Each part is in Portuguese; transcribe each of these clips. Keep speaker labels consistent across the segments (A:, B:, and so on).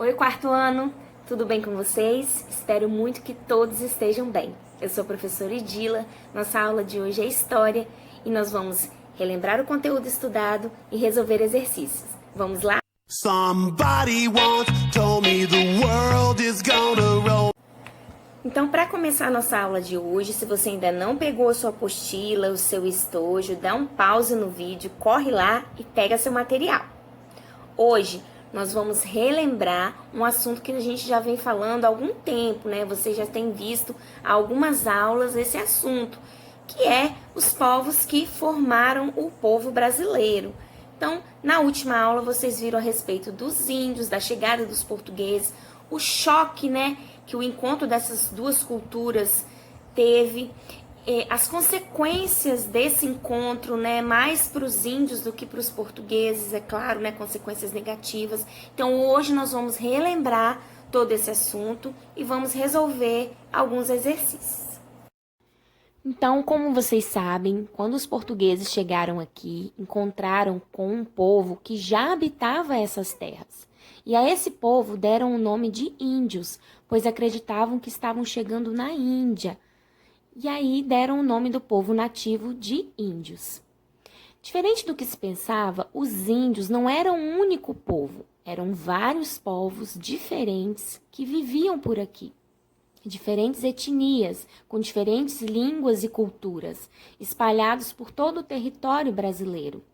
A: Oi, quarto ano, tudo bem com vocês? Espero muito que todos estejam bem. Eu sou a professora Idila, nossa aula de hoje é História e nós vamos relembrar o conteúdo estudado e resolver exercícios. Vamos lá? Somebody once told me the world is gonna roll. Então, para começar a nossa aula de hoje, se você ainda não pegou a sua apostila, o seu estojo, dá um pause no vídeo, corre lá e pega seu material. Hoje, nós vamos relembrar um assunto que a gente já vem falando há algum tempo, né? Você já tem visto há algumas aulas esse assunto, que é os povos que formaram o povo brasileiro. Então, na última aula, vocês viram a respeito dos índios, da chegada dos portugueses, o choque, né, que o encontro dessas duas culturas teve, as consequências desse encontro, né, mais para os índios do que para os portugueses, é claro, né, consequências negativas. Então, hoje nós vamos relembrar todo esse assunto e vamos resolver alguns exercícios. Então, como vocês sabem, quando os portugueses chegaram aqui, encontraram com um povo que já habitava essas terras. E a esse povo deram o nome de índios, pois acreditavam que estavam chegando na Índia. E aí deram o nome do povo nativo de índios. Diferente do que se pensava, os índios não eram um único povo, eram vários povos diferentes que viviam por aqui. Diferentes etnias, com diferentes línguas e culturas, espalhados por todo o território brasileiro.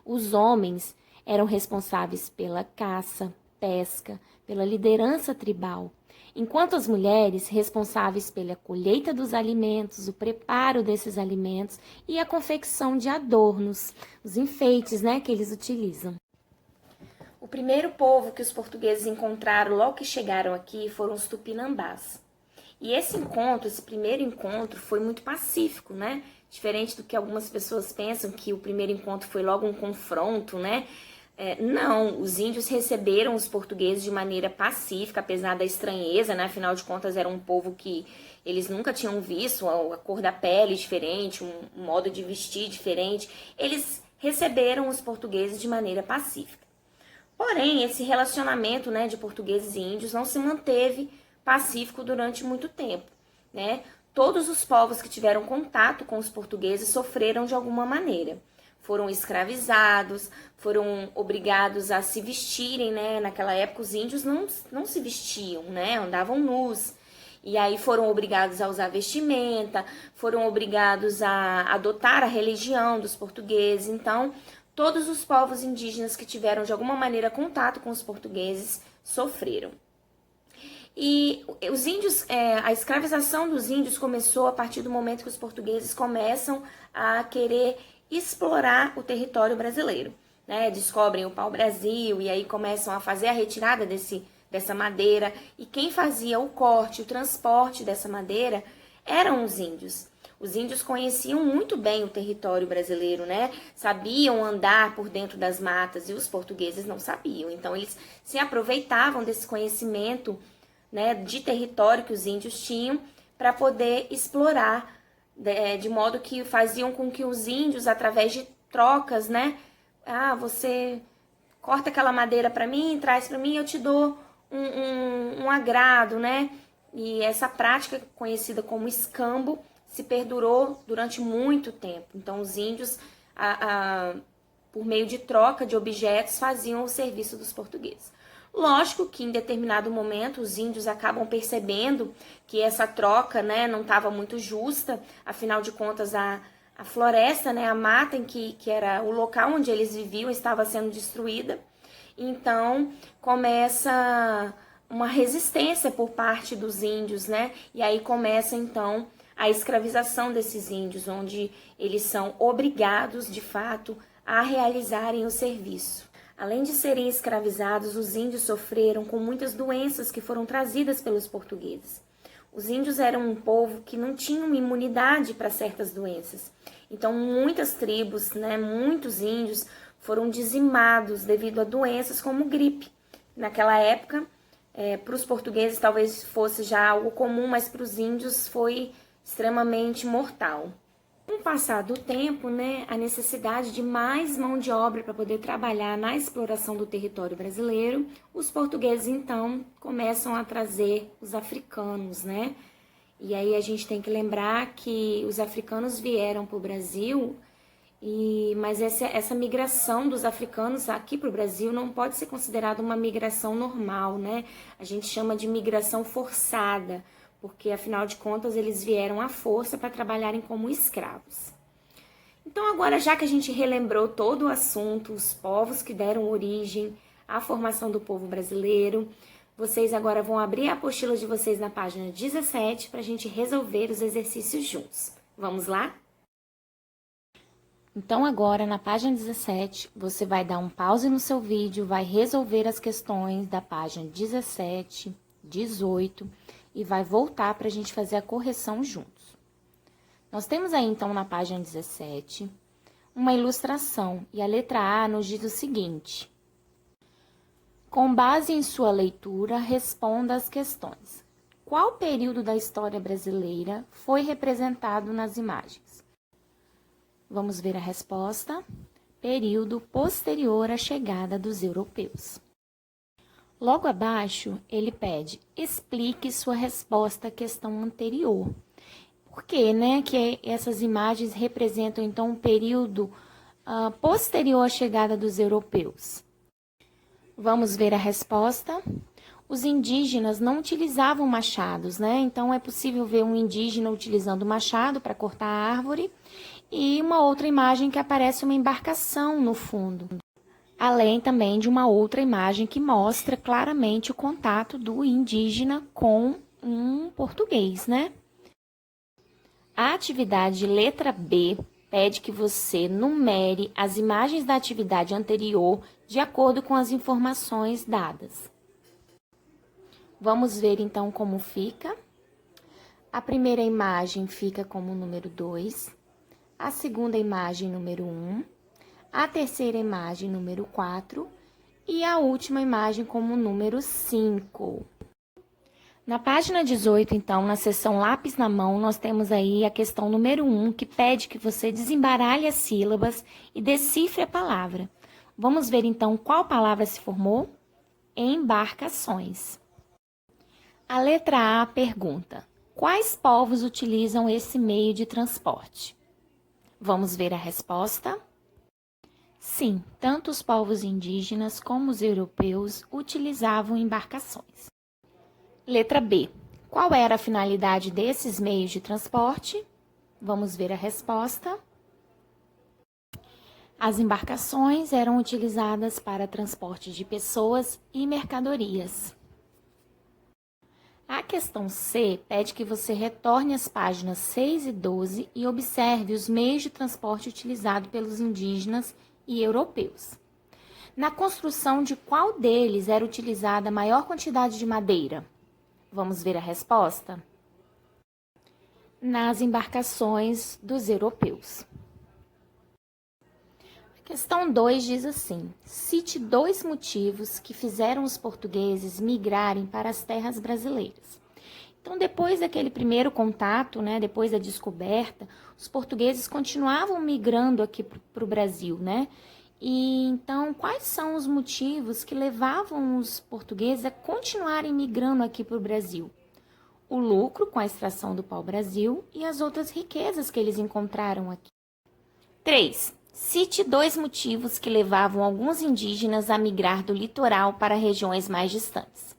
A: Os homens eram responsáveis pela caça, pesca, pela liderança tribal, enquanto as mulheres responsáveis pela colheita dos alimentos, o preparo desses alimentos e a confecção de adornos, os enfeites, né, que eles utilizam. O primeiro povo que os portugueses encontraram logo que chegaram aqui foram os tupinambás. E esse primeiro encontro foi muito pacífico, né? Diferente do que algumas pessoas pensam, que o primeiro encontro foi logo um confronto, né? Não, os índios receberam os portugueses de maneira pacífica, apesar da estranheza, né? Afinal de contas, era um povo que eles nunca tinham visto, a cor da pele diferente, um modo de vestir diferente. Eles receberam os portugueses de maneira pacífica. Porém, esse relacionamento, né, de portugueses e índios não se manteve pacífico durante muito tempo, né? Todos os povos que tiveram contato com os portugueses sofreram de alguma maneira. Foram escravizados, foram obrigados a se vestirem, né? Naquela época os índios não se vestiam, né? Andavam nus. E aí foram obrigados a usar vestimenta, foram obrigados a adotar a religião dos portugueses. Então, todos os povos indígenas que tiveram de alguma maneira contato com os portugueses sofreram. E os índios, a escravização dos índios começou a partir do momento que os portugueses começam a querer explorar o território brasileiro, né? Descobrem o pau-brasil e aí começam a fazer a retirada dessa madeira. E quem fazia o corte, o transporte dessa madeira eram os índios. Os índios conheciam muito bem o território brasileiro, né? Sabiam andar por dentro das matas e os portugueses não sabiam. Então, eles se aproveitavam desse conhecimento, né, de território que os índios tinham para poder explorar, de modo que faziam com que os índios, através de trocas, né? Você corta aquela madeira para mim, traz para mim, eu te dou um agrado, né? E essa prática, conhecida como escambo, se perdurou durante muito tempo. Então, os índios, por meio de troca de objetos, faziam o serviço dos portugueses. Lógico que em determinado momento os índios acabam percebendo que essa troca, né, não estava muito justa, afinal de contas a floresta, né, a mata em que era o local onde eles viviam estava sendo destruída. Então começa uma resistência por parte dos índios, né, e aí começa então a escravização desses índios, onde eles são obrigados de fato a realizarem o serviço. Além de serem escravizados, os índios sofreram com muitas doenças que foram trazidas pelos portugueses. Os índios eram um povo que não tinham imunidade para certas doenças. Então, muitas tribos, né, muitos índios foram dizimados devido a doenças como gripe. Naquela época, para os portugueses talvez fosse já algo comum, mas para os índios foi extremamente mortal. Com o passar do tempo, né, a necessidade de mais mão de obra para poder trabalhar na exploração do território brasileiro, os portugueses então começam a trazer os africanos, né? E aí a gente tem que lembrar que os africanos vieram para o Brasil, mas essa migração dos africanos aqui para o Brasil não pode ser considerada uma migração normal, né? A gente chama de migração forçada, porque afinal de contas eles vieram à força para trabalharem como escravos. Então agora, já que a gente relembrou todo o assunto, os povos que deram origem à formação do povo brasileiro, vocês agora vão abrir a apostila de vocês na página 17 para a gente resolver os exercícios juntos. Vamos lá? Então agora, na página 17, você vai dar um pause no seu vídeo, vai resolver as questões da página 17, 18 e vai voltar para a gente fazer a correção juntos. Nós temos aí, então, na página 17, uma ilustração, e a letra A nos diz o seguinte: com base em sua leitura, responda as questões. Qual período da história brasileira foi representado nas imagens? Vamos ver a resposta: período posterior à chegada dos europeus. Logo abaixo, ele pede, explique sua resposta à questão anterior. Por quê, né? Que essas imagens representam, então, um período posterior à chegada dos europeus. Vamos ver a resposta. Os indígenas não utilizavam machados, né? Então, é possível ver um indígena utilizando machado para cortar a árvore e uma outra imagem que aparece uma embarcação no fundo. Além também de uma outra imagem que mostra claramente o contato do indígena com um português, né? A atividade letra B pede que você numere as imagens da atividade anterior de acordo com as informações dadas. Vamos ver então como fica. A primeira imagem fica como número 2, a segunda imagem número 1, a terceira imagem número 4 e a última imagem como número 5. Na página 18, então, na seção lápis na mão, nós temos aí a questão número 1, que pede que você desembaralhe as sílabas e decifre a palavra. Vamos ver, então, qual palavra se formou? Embarcações. A letra A pergunta: quais povos utilizam esse meio de transporte? Vamos ver a resposta? Sim, tanto os povos indígenas como os europeus utilizavam embarcações. Letra B. Qual era a finalidade desses meios de transporte? Vamos ver a resposta. As embarcações eram utilizadas para transporte de pessoas e mercadorias. A questão C pede que você retorne às páginas 6 e 12 e observe os meios de transporte utilizados pelos indígenas e europeus. Na construção de qual deles era utilizada a maior quantidade de madeira? Vamos ver a resposta? Nas embarcações dos europeus. A questão 2 diz assim: cite 2 motivos que fizeram os portugueses migrarem para as terras brasileiras. Então, depois daquele primeiro contato, né, depois da descoberta, os portugueses continuavam migrando aqui para o Brasil, né? E então, quais são os motivos que levavam os portugueses a continuarem migrando aqui para o Brasil? O lucro com a extração do pau-brasil e as outras riquezas que eles encontraram aqui. 3. Cite 2 motivos que levavam alguns indígenas a migrar do litoral para regiões mais distantes.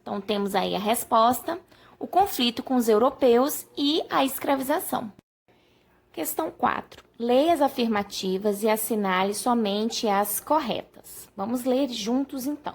A: Então, temos aí a resposta: o conflito com os europeus e a escravização. Questão 4. Leia as afirmativas e assinale somente as corretas. Vamos ler juntos, então.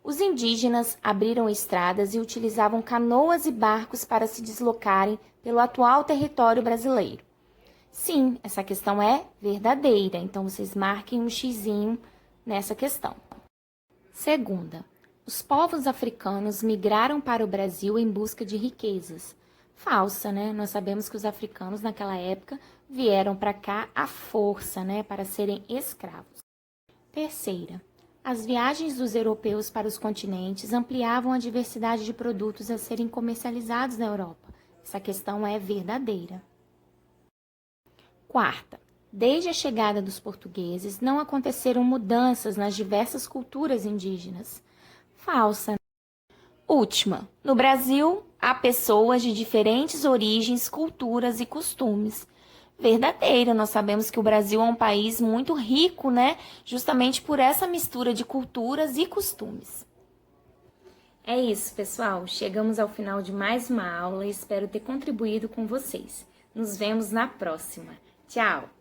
A: Os indígenas abriram estradas e utilizavam canoas e barcos para se deslocarem pelo atual território brasileiro. Sim, essa questão é verdadeira, então vocês marquem um xizinho nessa questão. Segunda, os povos africanos migraram para o Brasil em busca de riquezas. Falsa, né? Nós sabemos que os africanos naquela época vieram para cá à força, né? Para serem escravos. Terceira, as viagens dos europeus para os continentes ampliavam a diversidade de produtos a serem comercializados na Europa. Essa questão é verdadeira. Quarta, desde a chegada dos portugueses, não aconteceram mudanças nas diversas culturas indígenas. Falsa. Última, no Brasil, há pessoas de diferentes origens, culturas e costumes. Verdadeiro, nós sabemos que o Brasil é um país muito rico, né? Justamente por essa mistura de culturas e costumes. É isso, pessoal. Chegamos ao final de mais uma aula e espero ter contribuído com vocês. Nos vemos na próxima. Tchau!